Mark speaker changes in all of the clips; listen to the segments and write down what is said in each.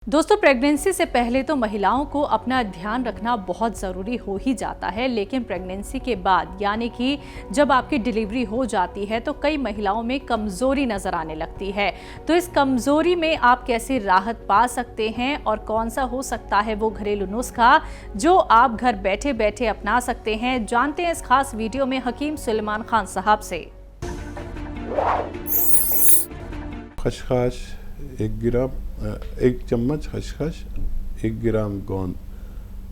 Speaker 1: दोस्तों, प्रेगनेंसी से पहले तो महिलाओं को अपना ध्यान रखना बहुत ज़रूरी हो ही जाता है, लेकिन प्रेगनेंसी के बाद यानी कि जब आपकी डिलीवरी हो जाती है तो कई महिलाओं में कमज़ोरी नज़र आने लगती है। तो इस कमज़ोरी में आप कैसे राहत पा सकते हैं और कौन सा हो सकता है वो घरेलू नुस्खा जो आप घर बैठे बैठे अपना सकते हैं, जानते हैं इस खास वीडियो में हकीम सुलेमान खान साहब से।
Speaker 2: खसखस 1 ग्राम, 1 चम्मच खसखस, 1 ग्राम गोंद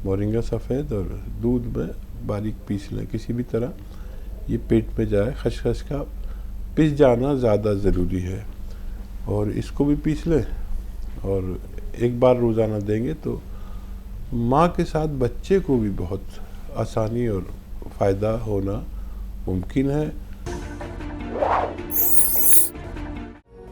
Speaker 2: मोरिंगा सफ़ेद और दूध में बारीक पीस लें किसी भी तरह। ये पेट में जाए। खसखस का पिस जाना ज़्यादा ज़रूरी है और इसको भी पीस लें और एक बार रोज़ाना देंगे तो माँ के साथ बच्चे को भी बहुत आसानी और फ़ायदा होना मुमकिन है।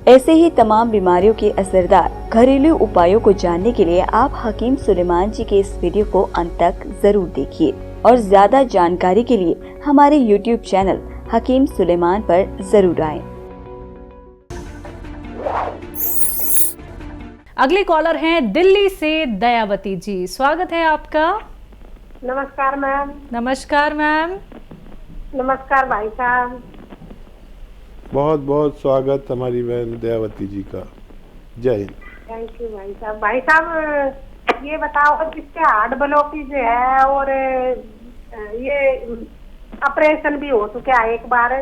Speaker 3: ऐसे ही तमाम बीमारियों के असरदार घरेलू उपायों को जानने के लिए आप हकीम सुलेमान जी के इस वीडियो को अंत तक जरूर देखिए और ज्यादा जानकारी के लिए हमारे YouTube चैनल हकीम सुलेमान पर जरूर आएं।
Speaker 1: अगले कॉलर हैं दिल्ली से दयावती जी, स्वागत है आपका।
Speaker 4: नमस्कार मैम।
Speaker 1: नमस्कार मैम।
Speaker 4: नमस्कार भाई साहब।
Speaker 2: बहुत बहुत स्वागत हमारी बहन दयावती जी का। जय हिंद।
Speaker 4: थैंक यू भाई साहब। भाई साहब ये बताओ, जिसके हार्ट ब्लॉकेज है और ये ऑपरेशन भी हो चुका है एक बार,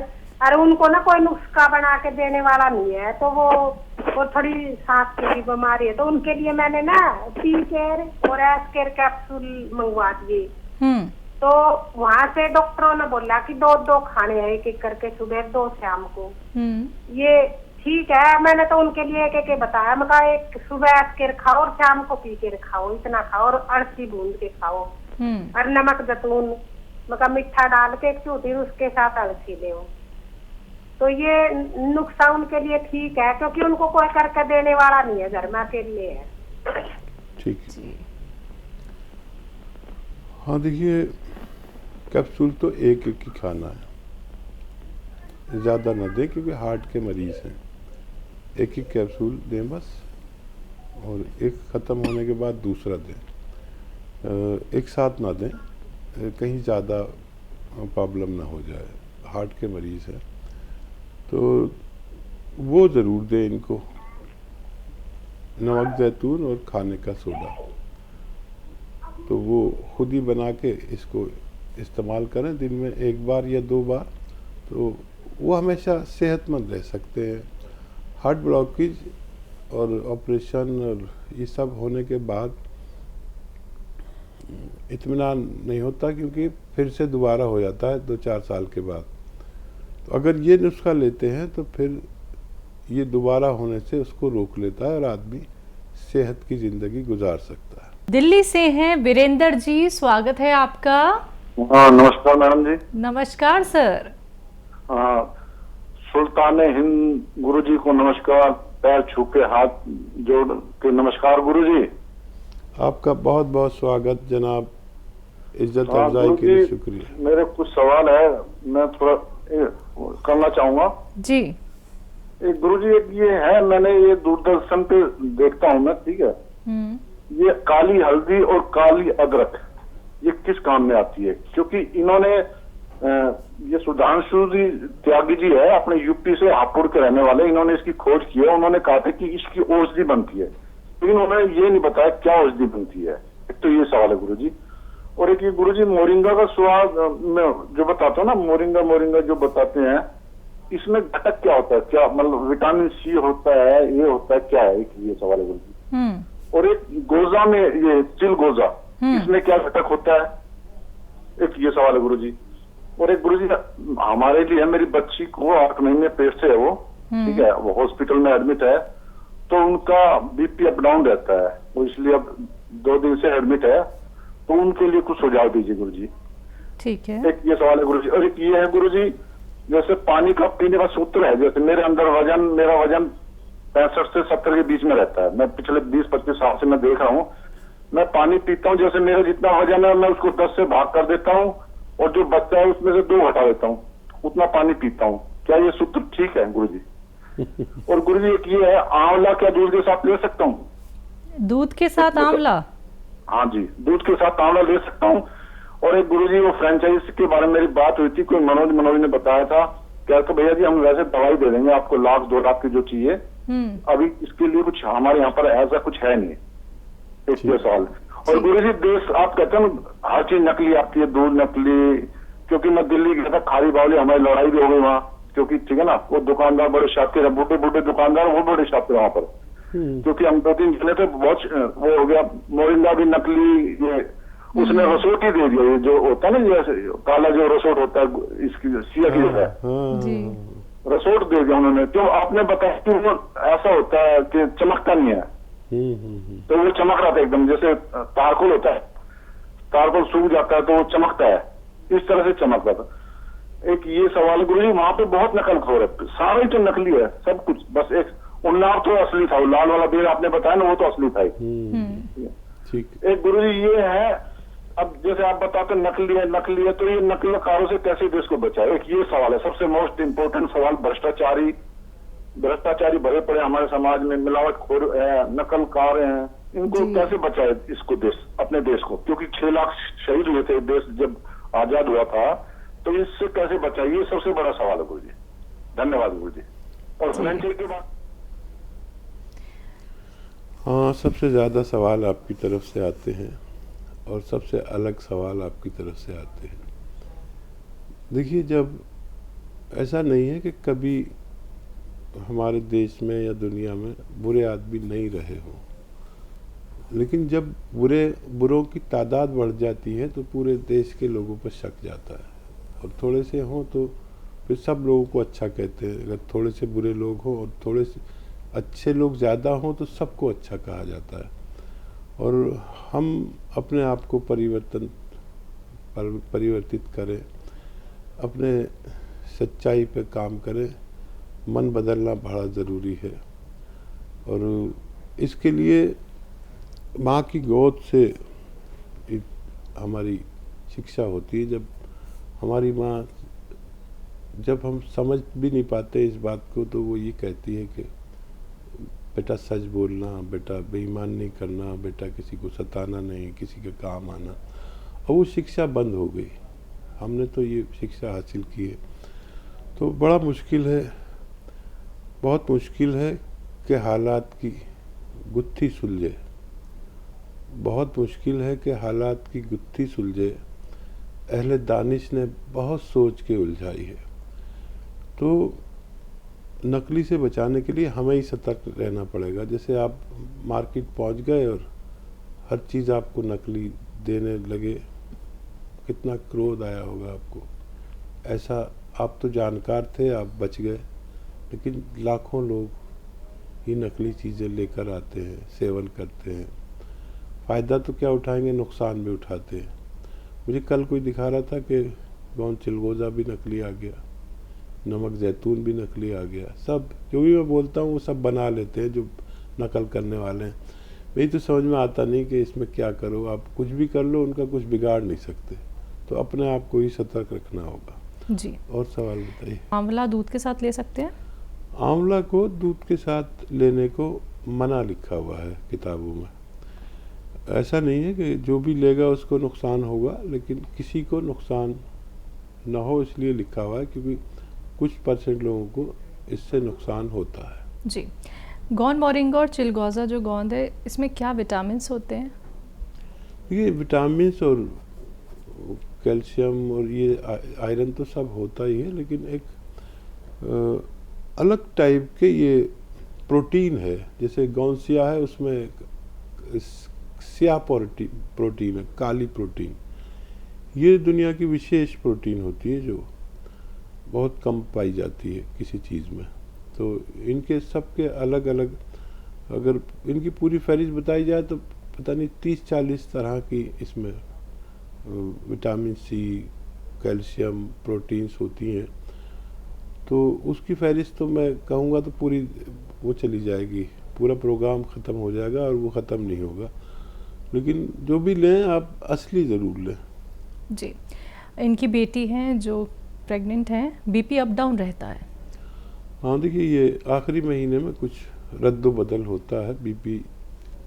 Speaker 4: अरे उनको ना कोई नुस्खा बना के देने वाला नहीं है, तो वो थोड़ी सांस की बीमारी है, तो उनके लिए मैंने ना पी केयर और एस केयर कैप्सूल मंगवा दिए। तो वहाँ से डॉक्टरों ने बोला कि 2-2 खाने हैं, एक करके, सुबह 2 शाम को। ये ठीक है, मैंने तो उनके लिए एक बताया, मैं कहा एक सुबह एस केयर खाओ और शाम को पी केयर खाओ, इतना खाओ और अड़सी भून के खाओ और नमक जैतून मतलब मीठा डाल के एक चूटी उसके साथ अड़सी ले। तो ये नुस्खा उनके लिए ठीक है, क्योंकि उनको कोई करके देने वाला नहीं है, घर में अकेले है।
Speaker 2: ठीक है। हाँ देखिए, कैप्सूल तो एक एक ही खाना है, ज़्यादा ना दें क्योंकि हार्ट के मरीज़ हैं। एक ही कैप्सूल दें बस, और एक ख़त्म होने के बाद दूसरा दें। एक साथ ना दें, कहीं ज़्यादा प्रॉब्लम ना हो जाए। हार्ट के मरीज़ हैं तो वो ज़रूर दें इनको, नमक जैतून और खाने का सोडा, तो वो खुद ही बना के इसको इस्तेमाल करें दिन में 1 बार या 2 बार, तो वो हमेशा सेहतमंद रह सकते हैं। हार्ट ब्लॉकेज और ऑपरेशन और ये सब होने के बाद इत्मीनान नहीं होता, क्योंकि फिर से दोबारा हो जाता है 2-4 साल के बाद। तो अगर ये नुस्खा लेते हैं तो फिर ये दोबारा होने से उसको रोक लेता है और आदमी सेहत की ज़िंदगी गुजार सकता है।
Speaker 1: दिल्ली से हैं वीरेंद्र जी, स्वागत है आपका।
Speaker 5: हाँ नमस्कार मैडम जी।
Speaker 1: नमस्कार सर।
Speaker 5: हाँ, सुल्तान हिंद गुरु जी को नमस्कार, पैर छू के हाथ जोड़ के नमस्कार गुरु जी।
Speaker 2: आपका बहुत बहुत स्वागत जनाब, इज्जत अफजाई के लिए शुक्रिया।
Speaker 5: मेरे कुछ सवाल है, मैं थोड़ा करना चाहूँगा
Speaker 1: जी।
Speaker 5: एक गुरु जी, एक ये है, मैंने ये दूरदर्शन पे देखता हूँ मैं, ठीक है, ये काली हल्दी और काली अदरक ये किस काम में आती है? क्योंकि इन्होंने ये सुधांशु जी त्यागी जी है, अपने यूपी से हापुड़ के रहने वाले, इन्होंने इसकी खोज की है। उन्होंने कहा था कि इसकी औषधि बनती है, लेकिन उन्होंने ये नहीं बताया क्या औषधि बनती है। एक तो ये सवाल है गुरु जी। और एक ये गुरु जी, मोरिंगा का स्वाद मैं जो बताता हूँ ना, मोरिंगा जो बताते हैं, इसमें घटक क्या होता है? क्या मतलब विटामिन सी होता है, ये होता है, क्या है? एक ये सवाल है गुरु जी। और एक गोजा में, ये चिल गोजा, इसमें क्या घटक होता है? एक ये सवाल है गुरु जी। और एक गुरु जी, हमारे लिए मेरी बच्ची को 8 महीने पेट से है वो, ठीक है, वो हॉस्पिटल में एडमिट है, तो उनका बीपी अप डाउन रहता है, वो इसलिए अब 2 दिन से एडमिट है, तो उनके लिए कुछ सुझाव दीजिए गुरु जी।
Speaker 1: ठीक है।
Speaker 5: एक ये सवाल है गुरु जी। और एक ये है गुरु जी, जैसे पानी का पीने का सूत्र है, जैसे मेरे अंदर मेरा वजन 65 से 70 के बीच में रहता है। मैं पिछले 20-25 साल से मैं देख रहा हूँ, मैं पानी पीता हूँ, जैसे मेरा जितना वजन है मैं उसको 10 से भाग कर देता हूँ और जो बचता है उसमें से 2 हटा देता हूँ, उतना पानी पीता हूँ। क्या ये सूत्र ठीक है गुरु जी? और गुरु जी एक ये है, आंवला क्या दूध के साथ ले सकता हूँ?
Speaker 1: दूध के साथ आंवला?
Speaker 5: हाँ जी, दूध के साथ आंवला ले सकता हूँ। और एक गुरुजी वो फ्रेंचाइज के बारे में मेरी बात हुई थी, कोई मनोज ने बताया था क्या कि भैया जी हम वैसे दवाई दे देंगे आपको 1 लाख 2 लाख की जो चाहिए, अभी इसके लिए कुछ हमारे यहाँ पर ऐसा कुछ है नहीं। एक ये सवाल। और गुरुजी देश आप कहते हैं हर चीज नकली आती है, दूध नकली, क्योंकि मैं दिल्ली गया था, खारी बावली हमारी लड़ाई भी हो गई वहाँ, क्योंकि ठीक है ना, वो दुकानदार बड़े शातिर है, बूढ़े दुकानदार वो बड़े शातिर वहाँ पर, क्योंकि हम 2-3 जने थे, बहुत वो हो गया। मोरिंगा भी नकली, ये उसने रसोट ही दे दिया, ये जो होता है ना ये काला जो रसोट होता है इसकी सिया की है, रसोट दे दिया उन्होंने। क्यों आपने बताया कि वो ऐसा होता है कि चमकता नहीं है, तो वो चमक रहा था एकदम, जैसे तारकोल होता है, तारकोल सूख जाता है तो वो चमकता है, इस तरह से चमक रहा था। एक ये सवाल गुरु जी, वहां पे बहुत नकलखोर है, सारा ही तो नकली है सब कुछ, बस एक उन्नाव तो असली था, वो लाल वाला बेर आपने बताया ना वो तो असली था ही। एक गुरु जी ये है, अब जैसे आप बताते नकली है तो ये नकलकारों से कैसे देश को बचाए, एक ये सवाल है सबसे मोस्ट इम्पोर्टेंट सवाल। भ्रष्टाचारी भरे पड़े हमारे समाज में, मिलावटखोर है, नकलकार हैं, इनको कैसे बचाए इसको अपने देश को, क्योंकि 6 लाख शहीद हुए थे देश जब आजाद हुआ था, तो इससे कैसे बचाए, ये सबसे बड़ा सवाल है गुरु जी। धन्यवाद गुरु जी। और फ्रेंचाइज के बाद
Speaker 2: हाँ, सबसे ज्यादा सवाल आपकी तरफ से आते हैं और सबसे अलग सवाल आपकी तरफ से आते हैं। देखिए, जब ऐसा नहीं है कि कभी हमारे देश में या दुनिया में बुरे आदमी नहीं रहे हों, लेकिन जब बुरों की तादाद बढ़ जाती है तो पूरे देश के लोगों पर शक जाता है, और थोड़े से हों तो फिर सब लोगों को अच्छा कहते हैं। अगर थोड़े से बुरे लोग हों और थोड़े से अच्छे लोग ज़्यादा हों तो सबको अच्छा कहा जाता है। और हम अपने आप को परिवर्तित करें, अपने सच्चाई पे काम करें, मन बदलना बड़ा ज़रूरी है। और इसके लिए माँ की गोद से हमारी शिक्षा होती है। जब हमारी माँ, जब हम समझ भी नहीं पाते इस बात को, तो वो ये कहती है कि बेटा सच बोलना, बेटा बेईमान नहीं करना, बेटा किसी को सताना नहीं, किसी के काम आना। और वो शिक्षा बंद हो गई, हमने तो ये शिक्षा हासिल की है। तो बड़ा मुश्किल है, बहुत मुश्किल है कि हालात की गुत्थी सुलझे, बहुत मुश्किल है कि हालात की गुत्थी सुलझे। अहले दानिश ने बहुत सोच के उलझाई है। तो नकली से बचाने के लिए हमें ही सतर्क रहना पड़ेगा। जैसे आप मार्केट पहुंच गए और हर चीज़ आपको नकली देने लगे, कितना क्रोध आया होगा आपको। ऐसा आप तो जानकार थे, आप बच गए, लेकिन लाखों लोग ही नकली चीज़ें लेकर आते हैं, सेवन करते हैं। फ़ायदा तो क्या उठाएंगे, नुकसान भी उठाते हैं। मुझे कल कोई दिखा रहा था कि गोंद चिलगोज़ा भी नकली आ गया, नमक जैतून भी नकली आ गया। सब जो भी मैं बोलता हूँ वो सब बना लेते हैं जो नकल करने वाले हैं। मेरी तो समझ में आता नहीं कि इसमें क्या करो, आप कुछ भी कर लो, उनका कुछ बिगाड़ नहीं सकते। तो अपने आप को ही सतर्क रखना होगा
Speaker 1: जी।
Speaker 2: और सवाल बताइए।
Speaker 1: आंवला दूध के साथ ले सकते हैं?
Speaker 2: आंवला को दूध के साथ लेने को मना लिखा हुआ है किताबों में। ऐसा नहीं है कि जो भी लेगा उसको नुकसान होगा, लेकिन किसी को नुकसान ना हो इसलिए लिखा हुआ है, क्योंकि कुछ % लोगों को इससे नुकसान होता है।
Speaker 1: जी। गोंद मोरिंगा और चिलगोज़ा जो गोंद है, इसमें क्या विटामिन होते हैं?
Speaker 2: ये विटामिन और कैल्शियम और ये आयरन तो सब होता ही है, लेकिन एक अलग टाइप के ये प्रोटीन है। जैसे गोंद सिया है, उसमें स्याह प्रोटीन है, काली प्रोटीन। ये दुनिया की विशेष प्रोटीन होती है जो बहुत कम पाई जाती है किसी चीज़ में। तो इनके सबके अलग अलग, अगर इनकी पूरी फहरिस्त बताई जाए तो पता नहीं 30-40 तरह की इसमें विटामिन सी, कैल्शियम, प्रोटीन्स होती हैं। तो उसकी फहरिस्त तो मैं कहूँगा तो पूरी वो चली जाएगी, पूरा प्रोग्राम ख़त्म हो जाएगा और वो ख़त्म नहीं होगा। लेकिन जो भी लें आप असली ज़रूर लें।
Speaker 1: जी। इनकी बेटी हैं जो प्रेग्नेंट हैं, बीपी अप डाउन रहता है।
Speaker 2: हाँ, देखिए ये आखिरी महीने में कुछ रद्द बदल होता है बीपी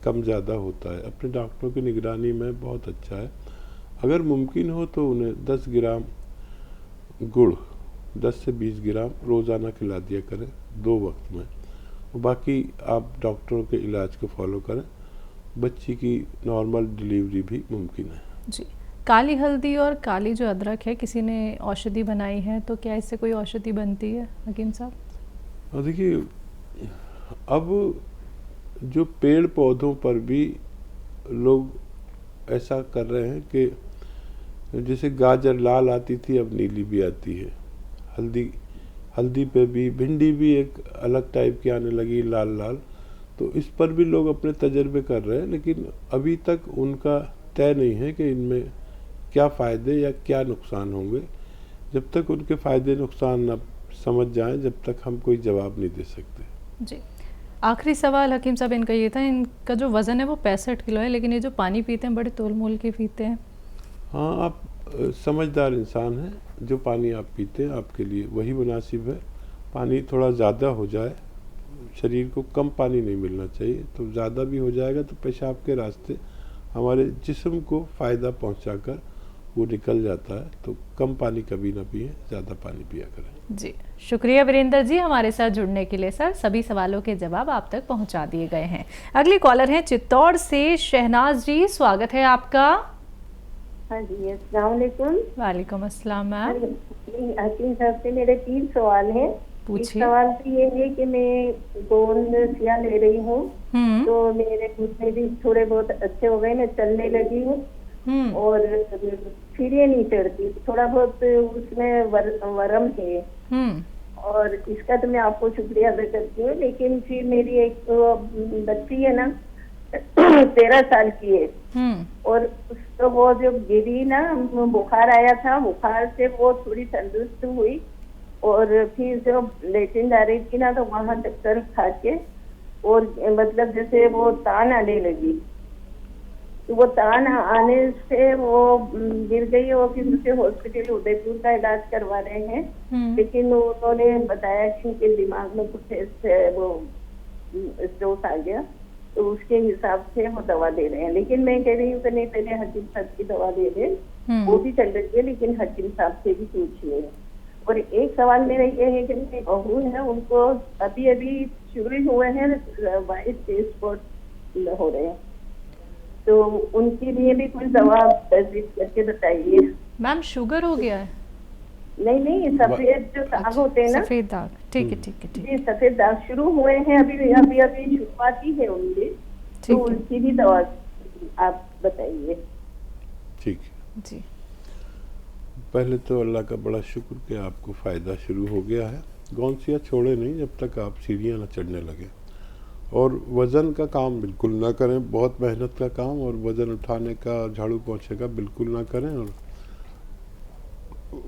Speaker 2: कम ज़्यादा होता है। अपने डॉक्टरों की निगरानी में बहुत अच्छा है। अगर मुमकिन हो तो उन्हें 10 ग्राम गुड़ 10 से 20 ग्राम रोज़ाना खिला दिया करें 2 वक्त में। बाकी आप डॉक्टरों के इलाज को फॉलो करें। बच्ची की नॉर्मल डिलीवरी भी मुमकिन है।
Speaker 1: जी, काली हल्दी और काली जो अदरक है, किसी ने औषधि बनाई है, तो क्या इससे कोई औषधि बनती है हकीम साहब?
Speaker 2: और देखिए, अब जो पेड़ पौधों पर भी लोग ऐसा कर रहे हैं कि जैसे गाजर लाल आती थी, अब नीली भी आती है। हल्दी पे भी, भिंडी भी एक अलग टाइप की आने लगी, लाल लाल। तो इस पर भी लोग अपने तजर्बे कर रहे हैं, लेकिन अभी तक उनका तय नहीं है कि इनमें क्या फ़ायदे या क्या नुकसान होंगे। जब तक उनके फ़ायदे नुकसान न समझ जाएं, जब तक हम कोई जवाब नहीं दे सकते।
Speaker 1: जी, आखिरी सवाल हकीम साहब इनका ये था, इनका जो वज़न है वो 65 किलो है, लेकिन ये जो पानी पीते हैं बड़े तोल मोल के पीते हैं।
Speaker 2: हाँ, आप समझदार इंसान हैं। जो पानी आप पीते हैं आपके लिए वही मुनासिब है। पानी थोड़ा ज़्यादा हो जाए, शरीर को कम पानी नहीं मिलना चाहिए, तो ज़्यादा भी हो जाएगा तो पेशाब के रास्ते हमारे जिस्म को फ़ायदा पहुंचाकर वो निकल जाता है। तो कम पानी कभी ना पिए, ज़्यादा पानी पिया करें।
Speaker 1: जी, शुक्रिया वीरेंद्र जी हमारे साथ जुड़ने के लिए। सर, सभी सवालों के जवाब आप तक पहुंचा दिए गए हैं। अगली कॉलर हैं चित्तौड़ से शहनाज जी, स्वागत है आपका।
Speaker 6: हाँ जी, अस्सलाम वालेकुम।
Speaker 1: वालेकुम अस्सलाम मैम।
Speaker 6: हकीम साहब से मेरे 3 सवाल हैं।
Speaker 1: पूछिए।
Speaker 6: सवाल तो ये है कि मैं गोंद सिया ले रही हूँ, तो मेरे घुटने भी थोड़े बहुत अच्छे हो गए, मैं चलने लगी हूँ और फिर ये नहीं चढ़ती, थोड़ा बहुत उसमें वरम है। और इसका तो मैं आपको शुक्रिया अदा करती हूँ। लेकिन फिर मेरी एक बच्ची है ना 13 साल की है, और उसको वो जो गिरी ना, बुखार आया था, बुखार से वो थोड़ी तंदुरुस्त हुई, और फिर जो लेटिन जा रही थी ना, तो वहाँ चक्कर खा के और मतलब जैसे वो तान आने लगी, तो वो तान आने से वो गिर गई, और फिर उसे हॉस्पिटल उदयपुर का इलाज करवा रहे हैं। लेकिन उन्होंने बताया कि उनके दिमाग में कुछ ऐसे वो स्ट्रोक आ गया, तो उसके हिसाब से वो दवा दे रहे हैं। लेकिन मैं कह रही हूँ कि नहीं, पहले हकीम साहब की दवा दे दें, वो भी चल रही है, लेकिन हकीम साहब से भी पूछिए। और एक सवाल मेरा ये है कि मेरी बहू है, उनको अभी अभी शुरू हुए हैं वाइट फेस स्पॉट हो रहे हैं, तो उनके लिए भी कोई दवा तजवीज़ करके बताइए।
Speaker 1: मैम, शुगर हो गया है?
Speaker 6: नहीं, सफेद जो दाग होते हैं ना,
Speaker 1: सफेद दाग, ठीक है ठीक है ठीक है।
Speaker 6: जी, सफेद दाग शुरू हुए हैं, अभी शुरुआती है उनकी, तो उनकी भी दवा आप बताइए।
Speaker 2: ठीक है जी। पहले तो अल्लाह का बड़ा शुक्र कि आपको फ़ायदा शुरू हो गया है। गौनसिया छोड़े नहीं जब तक आप सीढ़ियाँ न चढ़ने लगे, और वज़न का काम बिल्कुल ना करें, बहुत मेहनत का काम, और वज़न उठाने का, झाड़ू पोंछे का बिल्कुल ना करें। और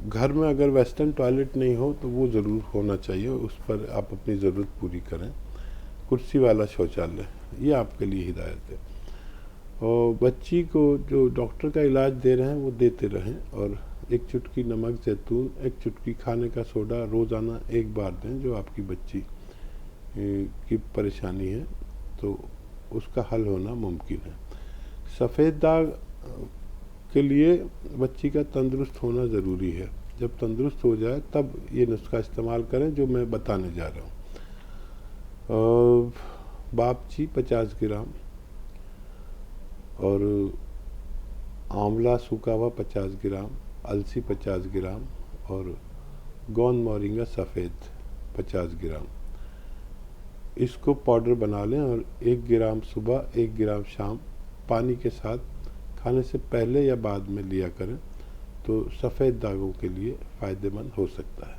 Speaker 2: घर में अगर वेस्टर्न टॉयलेट नहीं हो तो वो ज़रूर होना चाहिए, उस पर आप अपनी ज़रूरत पूरी करें। कुर्सी वाला शौचालय, ये आपके लिए हिदायत है। और बच्ची को जो डॉक्टर का इलाज दे रहे हैं वो देते रहें, और 1 चुटकी नमक जैतून, 1 चुटकी खाने का सोडा रोज़ाना 1 बार दें। जो आपकी बच्ची की परेशानी है तो उसका हल होना मुमकिन है। सफ़ेद दाग के लिए बच्ची का तंदुरुस्त होना ज़रूरी है। जब तंदुरुस्त हो जाए तब ये नुस्खा इस्तेमाल करें जो मैं बताने जा रहा हूँ। बापची 50 ग्राम, और आंवला सूखा हुआ 50 ग्राम, अलसी 50 ग्राम, और गोंद मोरिंगा सफ़ेद 50 ग्राम। इसको पाउडर बना लें, और 1 ग्राम सुबह 1 ग्राम शाम पानी के साथ खाने से पहले या बाद में लिया करें, तो सफ़ेद दागों के लिए फ़ायदेमंद हो सकता है।